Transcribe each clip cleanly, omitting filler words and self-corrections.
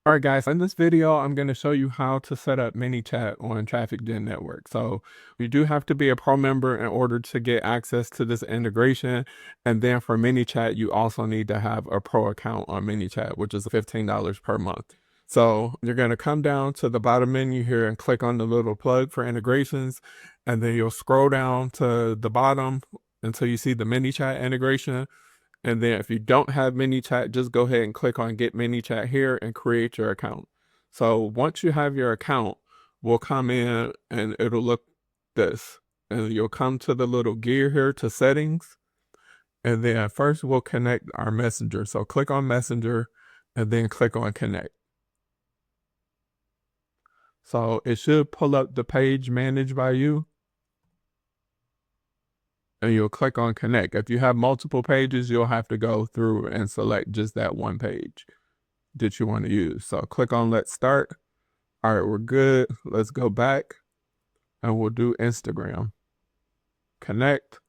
All right, guys, in this video, I'm going to show you how to set up ManyChat on TrafficGen Network. So you do have to be a pro member in order to get access to this integration. And then for ManyChat, you also need to have a pro account on ManyChat, which is $15 per month. So you're going to come down to the bottom menu here and click on the little plug for integrations. And then you'll scroll down to the bottom until you see the ManyChat integration. And then if you don't have ManyChat, just go ahead and click on Get ManyChat here and create your account. So once you have your account, we'll come in and it'll look this. And you'll come to the little gear here to settings. And then first we'll connect our messenger. So click on messenger and then click on connect. So it should pull up the page managed by you. And you'll click on connect. If you have multiple pages, you'll have to go through and select just that one page that you want to use. So click on let's start. All right, we're good. Let's go back and we'll do Instagram. Connect.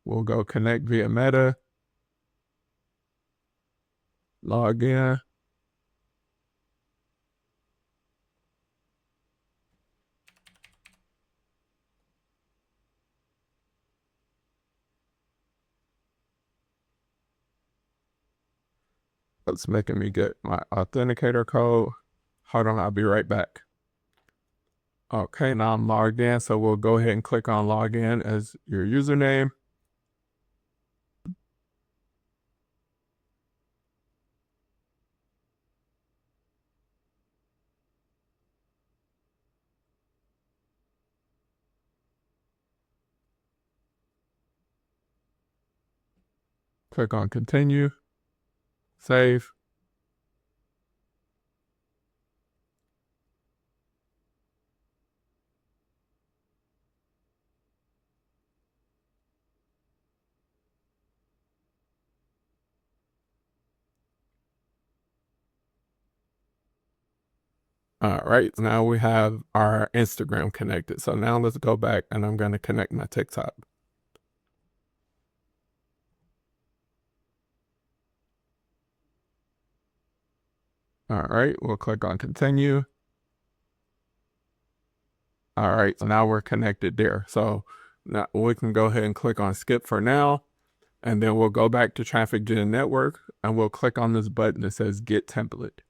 We'll go connect via Meta. Log in. It's making me get my authenticator code. Hold on, I'll be right back. Okay, now I'm logged in, so we'll go ahead and click on login as your username. Click on continue, save. All right, now we have our Instagram connected. So now let's go back and I'm going to connect my TikTok. All right, we'll click on continue. All right, so now we're connected there. So now we can go ahead and click on skip for now. And then we'll go back to TrafficGen Network and we'll click on this button that says Get Template.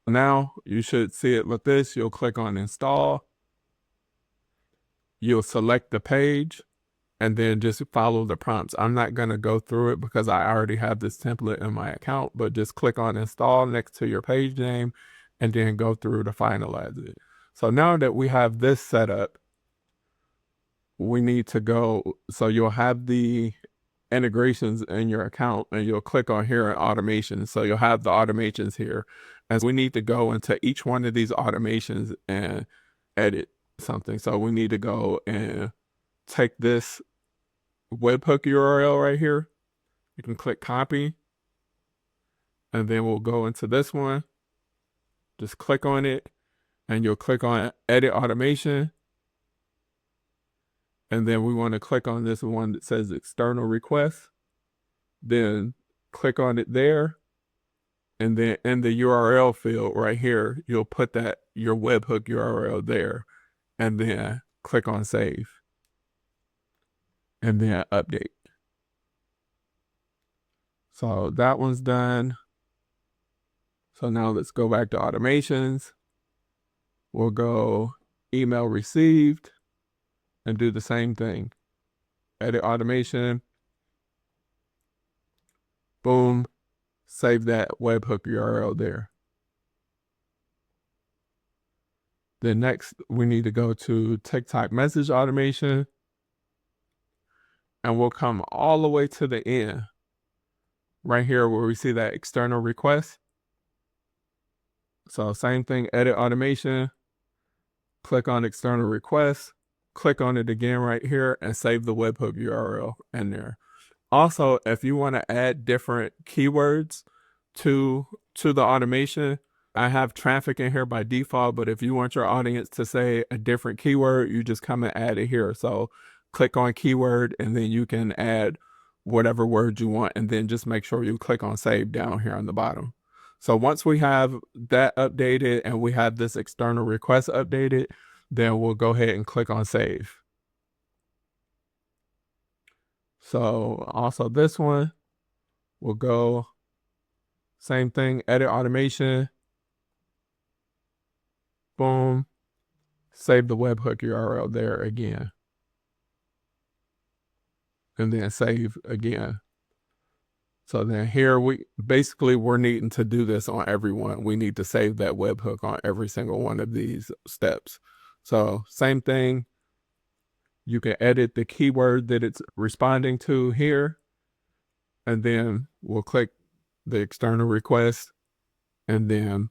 Now you should see it like this. You'll click on Install. You'll select the page and then just follow the prompts. I'm not going to go through it because I already have this template in my account, but just click on Install next to your page name and then go through to finalize it. So now that we have this set up, we need to go, so you'll have the integrations in your account and you'll click on here in automation. So you'll have the automations here. As we need to go into each one of these automations and edit something. So we need to go and take this webhook URL right here. You can click copy and then we'll go into this one. Just click on it and you'll click on edit automation. And then we want to click on this one that says external request. Then click on it there. And then in the URL field right here, you'll put that your webhook URL there. And then click on save. And then update. So that one's done. So now let's go back to automations. We'll go email received and do the same thing. Edit automation. Boom. Save that webhook URL there. Then next, we need to go to TikTok message automation. And we'll come all the way to the end. Right here where we see that external request. So same thing, edit automation. Click on external request. Click on it again right here and save the webhook URL in there. Also, if you want to add different keywords to the automation, I have traffic in here by default, but if you want your audience to say a different keyword, you just come and add it here. So click on keyword and then you can add whatever word you want, and then just make sure you click on save down here on the bottom. So once we have that updated and we have this external request updated, then we'll go ahead and click on save. So also this one, we'll go same thing, edit automation, boom, save the webhook URL there again, and then save again. So then here we're needing to do this on everyone. We need to save that webhook on every single one of these steps. So same thing, you can edit the keyword that it's responding to here, and then we'll click the external request and then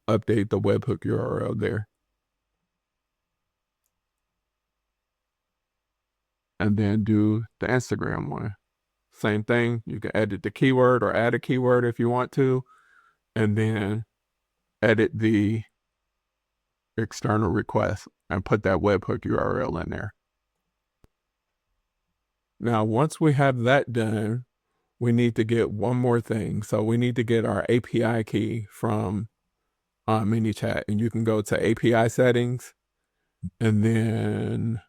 update the webhook URL there. And then do the Instagram one. Same thing, you can edit the keyword or add a keyword if you want to, and then edit the external request and put that webhook URL in there. Now, once we have that done, we need to get one more thing. So we need to get our API key from ManyChat, and you can go to API settings and then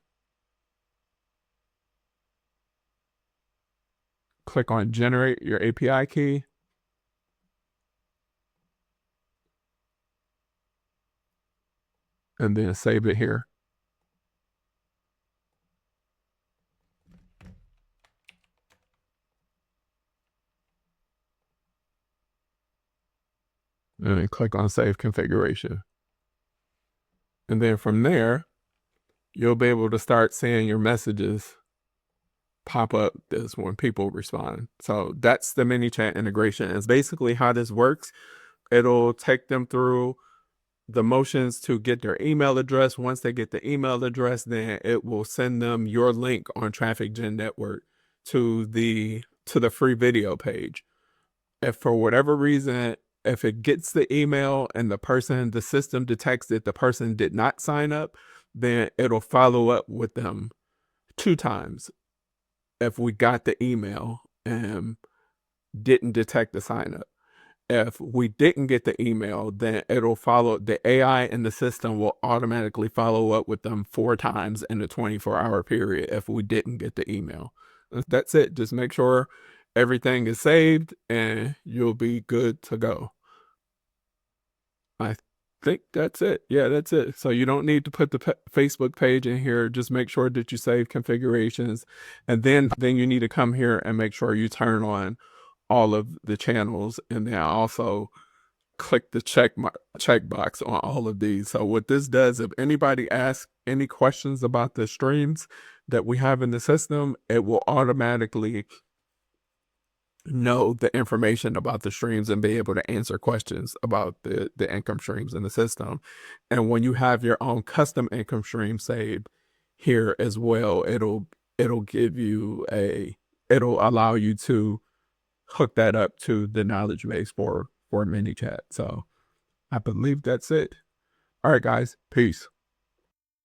click on generate your API key. And then save it here. And then click on save configuration. And then from there, you'll be able to start seeing your messages pop up this when people respond. So that's the ManyChat integration. It's basically how this works. It'll take them through the motions to get their email address. Once they get the email address, then it will send them your link on TrafficGen Network to the free video page. If for whatever reason, if it gets the email and the system detects that the person did not sign up, then it'll follow up with them 2 times. If we got the email and didn't detect the sign up. If we didn't get the email, then it'll follow, the AI in the system will automatically follow up with them 4 times in a 24-hour period if we didn't get the email. That's it. Just make sure everything is saved and you'll be good to go. I think that's it. Yeah, that's it. So you don't need to put the Facebook page in here. Just make sure that you save configurations, and then you need to come here and make sure you turn on all of the channels, and then also click the checkbox on all of these. So what this does, if anybody asks any questions about the streams that we have in the system, it will automatically know the information about the streams and be able to answer questions about the income streams in the system. And when you have your own custom income stream saved here as well, it'll give you it'll allow you to hook that up to the knowledge base for ManyChat. So I believe that's it. All right, guys, peace.